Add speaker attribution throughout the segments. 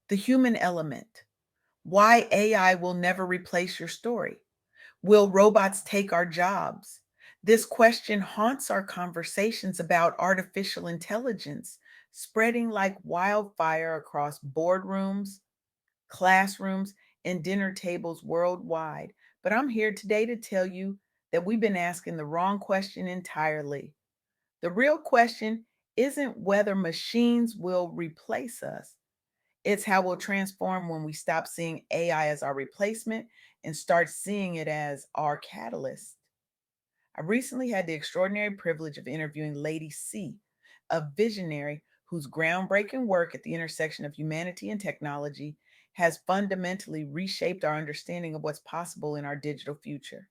Speaker 1: The human element. Why AI will never replace your story. Will robots take our jobs? This question haunts our conversations about artificial intelligence, spreading like wildfire across boardrooms, classrooms, and dinner tables worldwide. But I'm here today to tell you that we've been asking the wrong question entirely. The real question isn't whether machines will replace us, it's how we'll transform when we stop seeing AI as our replacement and start seeing it as our catalyst. I recently had the extraordinary privilege of interviewing Lady C, a visionary whose groundbreaking work at the intersection of humanity and technology has fundamentally reshaped our understanding of what's possible in our digital future.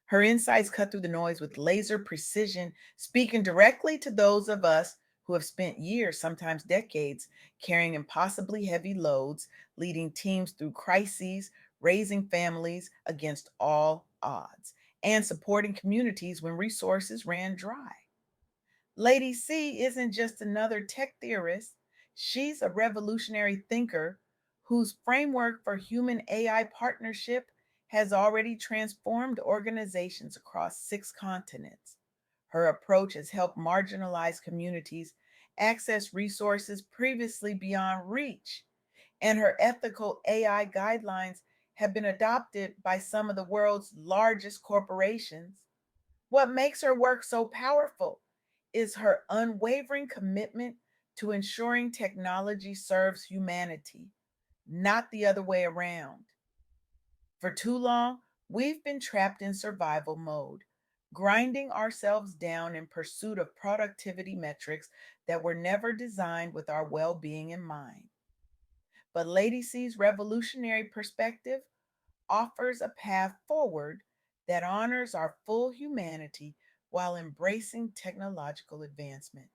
Speaker 1: Her insights cut through the noise with laser precision, speaking directly to those of us who have spent years, sometimes decades, carrying impossibly heavy loads, leading teams through crises, raising families against all odds, and supporting communities when resources ran dry. Lady C isn't just another tech theorist, she's a revolutionary thinker whose framework for human AI partnership has already transformed organizations across 6 continents. Her approach has helped marginalized communities access resources previously beyond reach, and her ethical AI guidelines have been adopted by some of the world's largest corporations. What makes her work so powerful is her unwavering commitment to ensuring technology serves humanity, not the other way around. For too long, we've been trapped in survival mode, grinding ourselves down in pursuit of productivity metrics that were never designed with our well being in mind. But Lady C's revolutionary perspective offers a path forward that honors our full humanity while embracing technological advancement.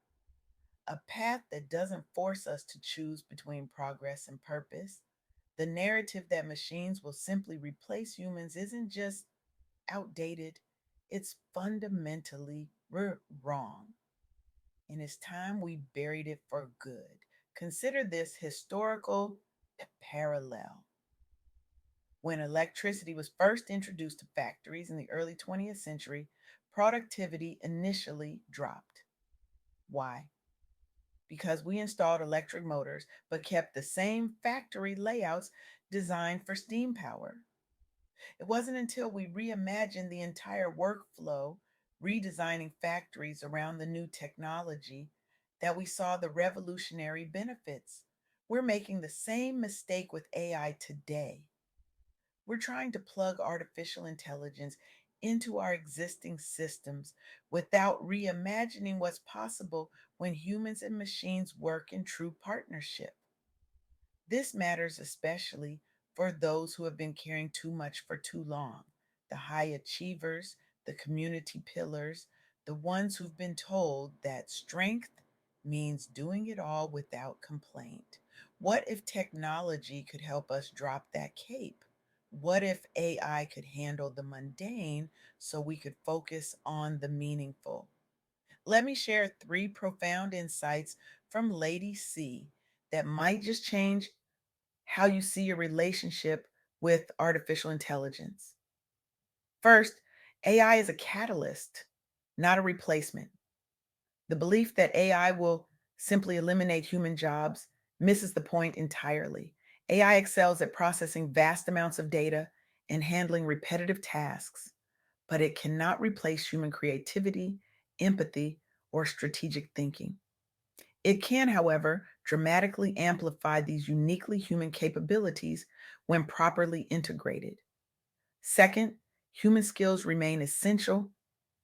Speaker 1: A path that doesn't force us to choose between progress and purpose. The narrative that machines will simply replace humans isn't just outdated, it's fundamentally wrong. And it's time we buried it for good. Consider this historical parallel. When electricity was first introduced to factories in the early 20th century, productivity initially dropped. Why? Because we installed electric motors but kept the same factory layouts designed for steam power. It wasn't until we reimagined the entire workflow, redesigning factories around the new technology, that we saw the revolutionary benefits. We're making the same mistake with AI today. We're trying to plug artificial intelligence into our existing systems without reimagining what's possible when humans and machines work in true partnership. This matters especially for those who have been carrying too much for too long, the high achievers, the community pillars, the ones who've been told that strength means doing it all without complaint. What if technology could help us drop that cape? What if AI could handle the mundane so we could focus on the meaningful? Let me share 3 profound insights from Lady C that might just change how you see your relationship with artificial intelligence. First, AI is a catalyst, not a replacement. The belief that AI will simply eliminate human jobs misses the point entirely. AI excels at processing vast amounts of data and handling repetitive tasks, but it cannot replace human creativity, empathy, or strategic thinking. It can, however, dramatically amplify these uniquely human capabilities when properly integrated. Second, human skills remain essential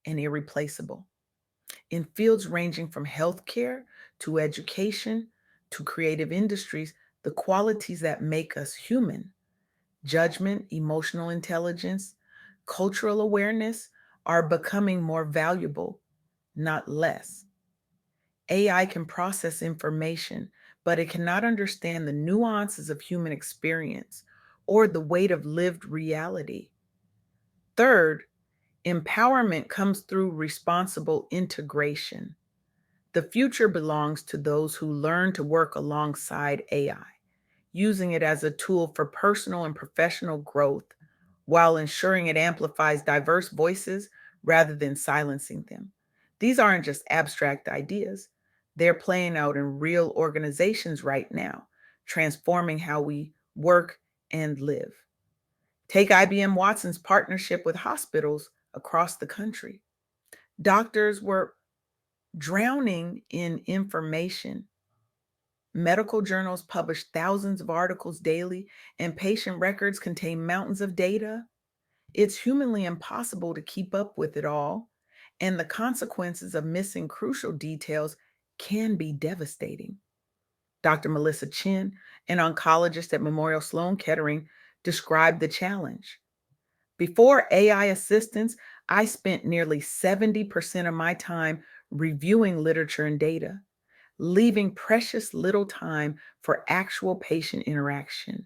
Speaker 1: and irreplaceable. In fields ranging from healthcare to education to creative industries, the qualities that make us human, judgment, emotional intelligence, cultural awareness, are becoming more valuable, not less. AI can process information, but it cannot understand the nuances of human experience or the weight of lived reality. Third, empowerment comes through responsible integration. The future belongs to those who learn to work alongside AI, using it as a tool for personal and professional growth while ensuring it amplifies diverse voices rather than silencing them. These aren't just abstract ideas, they're playing out in real organizations right now, transforming how we work and live. Take IBM Watson's partnership with hospitals across the country. Doctors were drowning in information. Medical journals publish thousands of articles daily, and patient records contain mountains of data. It's humanly impossible to keep up with it all, and the consequences of missing crucial details can be devastating. Dr. Melissa Chin, an oncologist at Memorial Sloan Kettering, described the challenge. Before AI assistance, I spent nearly 70% of my time reviewing literature and data, leaving precious little time for actual patient interaction.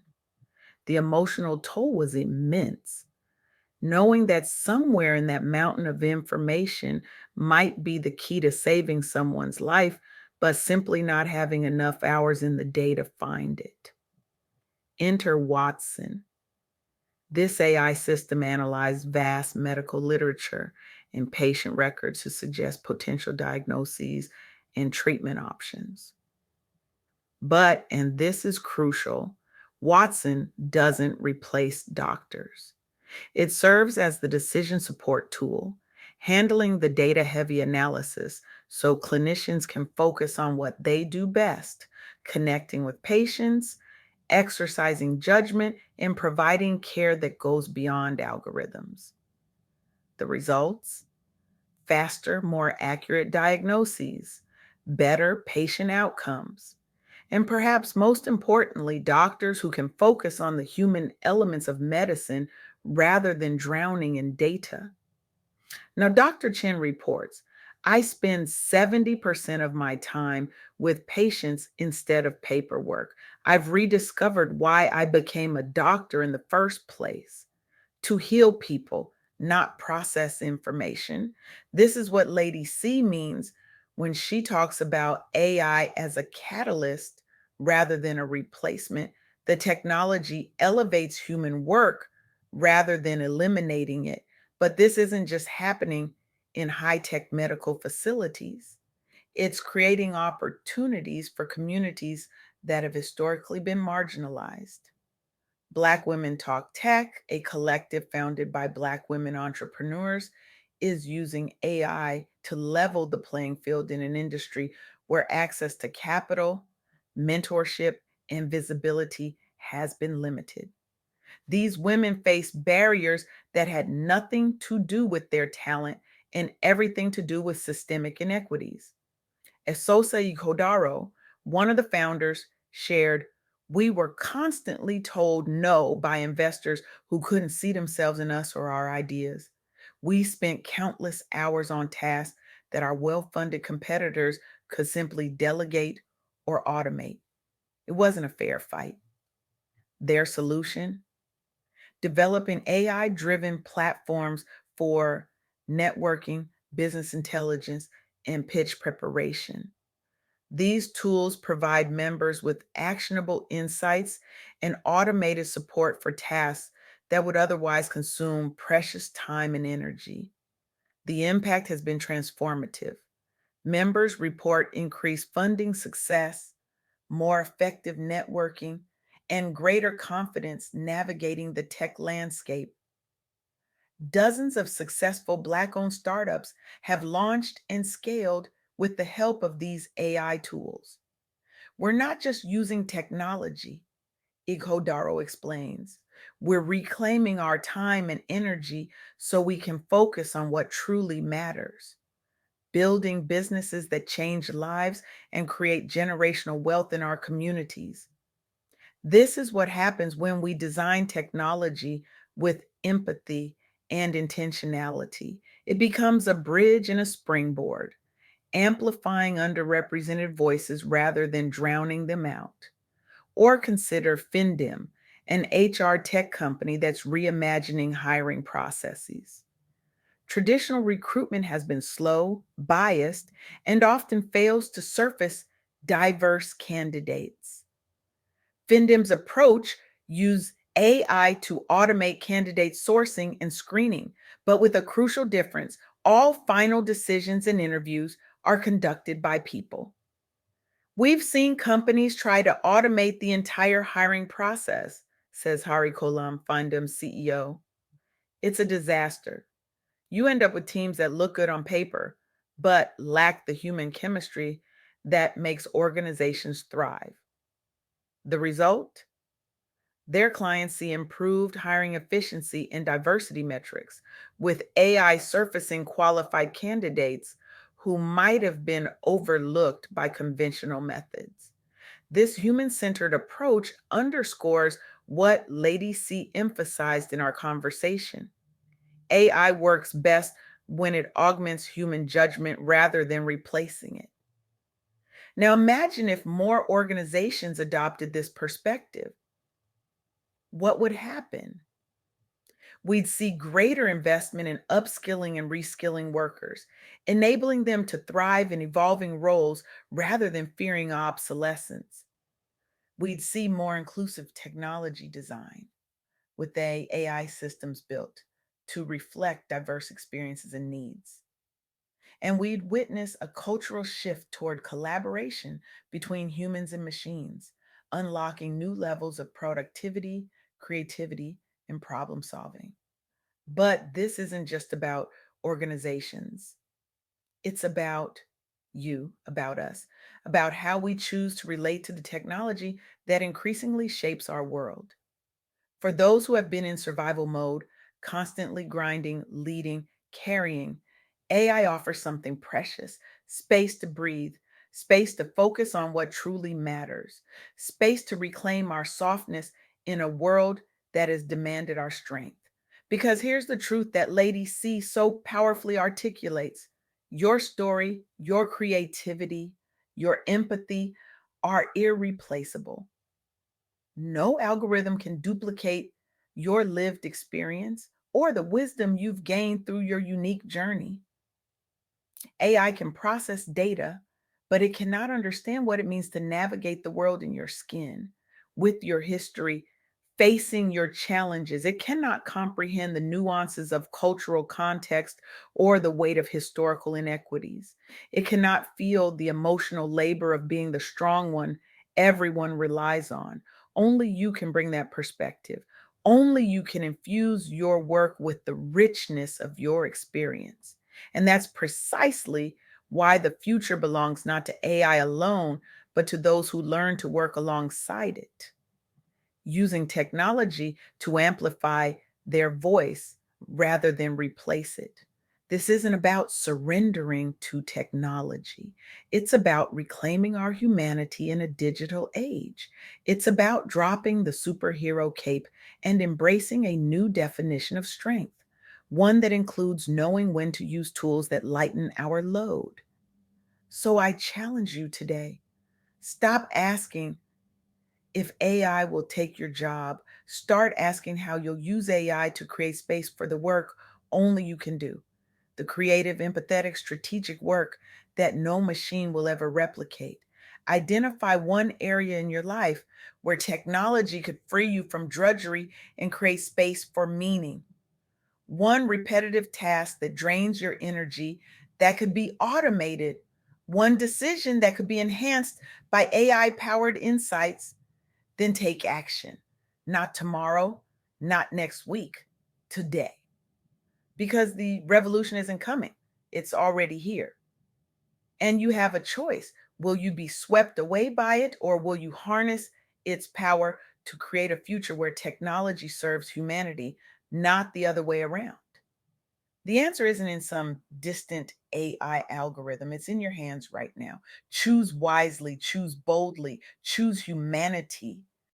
Speaker 1: The emotional toll was immense. Knowing that somewhere in that mountain of information might be the key to saving someone's life, but simply not having enough hours in the day to find it. Enter Watson. This AI system analyzed vast medical literature and patient records to suggest potential diagnoses and treatment options. But, and this is crucial, Watson doesn't replace doctors. It serves as the decision support tool, handling the data heavy analysis so clinicians can focus on what they do best, connecting with patients, exercising judgment, and providing care that goes beyond algorithms. The results? Faster, more accurate diagnoses, better patient outcomes, and perhaps most importantly, doctors who can focus on the human elements of medicine rather than drowning in data. Now, Dr. Chen reports, I spend 70% of my time with patients instead of paperwork. I've rediscovered why I became a doctor in the first place, to heal people, not process information. This is what Lady C means when she talks about AI as a catalyst rather than a replacement. The technology elevates human work rather than eliminating it. But this isn't just happening in high tech medical facilities, it's creating opportunities for communities that have historically been marginalized. Black Women Talk Tech, a collective founded by Black women entrepreneurs, is using AI to level the playing field in an industry where access to capital, mentorship, and visibility has been limited. These women face barriers that had nothing to do with their talent and everything to do with systemic inequities. Esosa Ikodaro, one of the founders, shared, we were constantly told no by investors who couldn't see themselves in us or our ideas. We spent countless hours on tasks that our well funded competitors could simply delegate or automate. It wasn't a fair fight. Their solution? Developing AI driven platforms for networking, business intelligence, and pitch preparation. These tools provide members with actionable insights and automated support for tasks that would otherwise consume precious time and energy. The impact has been transformative. Members report increased funding success, more effective networking, and greater confidence navigating the tech landscape. Dozens of successful Black owned startups have launched and scaled with the help of these AI tools. We're not just using technology, Ighodaro explains. We're reclaiming our time and energy so we can focus on what truly matters, building businesses that change lives and create generational wealth in our communities. This is what happens when we design technology with empathy and intentionality. It becomes a bridge and a springboard, amplifying underrepresented voices rather than drowning them out. Or consider Findim, an HR tech company that's reimagining hiring processes. Traditional recruitment has been slow, biased, and often fails to surface diverse candidates. Findem's approach use AI to automate candidate sourcing and screening, but with a crucial difference: all final decisions and interviews are conducted by people. We've seen companies try to automate the entire hiring process, says Hari Kolam, Findem's CEO. It's a disaster. You end up with teams that look good on paper, but lack the human chemistry that makes organizations thrive. The result? Their clients see improved hiring efficiency and diversity metrics, with AI surfacing qualified candidates who might have been overlooked by conventional methods. This human centered approach underscores what Lady C emphasized in our conversation. AI works best when it augments human judgment rather than replacing it. Now, imagine if more organizations adopted this perspective. What would happen? We'd see greater investment in upskilling and reskilling workers, enabling them to thrive in evolving roles rather than fearing obsolescence. We'd see more inclusive technology design with AI systems built to reflect diverse experiences and needs. And we'd witness a cultural shift toward collaboration between humans and machines, unlocking new levels of productivity, creativity, and problem solving. But this isn't just about organizations, it's about you, about us, about how we choose to relate to the technology that increasingly shapes our world. For those who have been in survival mode, constantly grinding, leading, carrying, AI offers something precious: space to breathe, space to focus on what truly matters, space to reclaim our softness in a world that has demanded our strength. Because here's the truth that Lady C so powerfully articulates: your story, your creativity, your empathy are irreplaceable. No algorithm can duplicate your lived experience or the wisdom you've gained through your unique journey. AI can process data, but it cannot understand what it means to navigate the world in your skin, with your history, facing your challenges. It cannot comprehend the nuances of cultural context or the weight of historical inequities. It cannot feel the emotional labor of being the strong one everyone relies on. Only you can bring that perspective. Only you can infuse your work with the richness of your experience. And that's precisely why the future belongs not to AI alone, but to those who learn to work alongside it, using technology to amplify their voice rather than replace it. This isn't about surrendering to technology. It's about reclaiming our humanity in a digital age. It's about dropping the superhero cape and embracing a new definition of strength, one that includes knowing when to use tools that lighten our load. So I challenge you today: stop asking if AI will take your job. Start asking how you'll use AI to create space for the work only you can do, the creative, empathetic, strategic work that no machine will ever replicate. Identify one area in your life where technology could free you from drudgery and create space for meaning. One repetitive task that drains your energy that could be automated. One decision that could be enhanced by AI powered insights. Then take action. Not tomorrow, not next week, today. Because the revolution isn't coming, it's already here. And you have a choice. Will you be swept away by it, or will you harness its power to create a future where technology serves humanity, not the other way around? The answer isn't in some distant AI algorithm. It's in your hands right now. Choose wisely, choose boldly, choose humanity.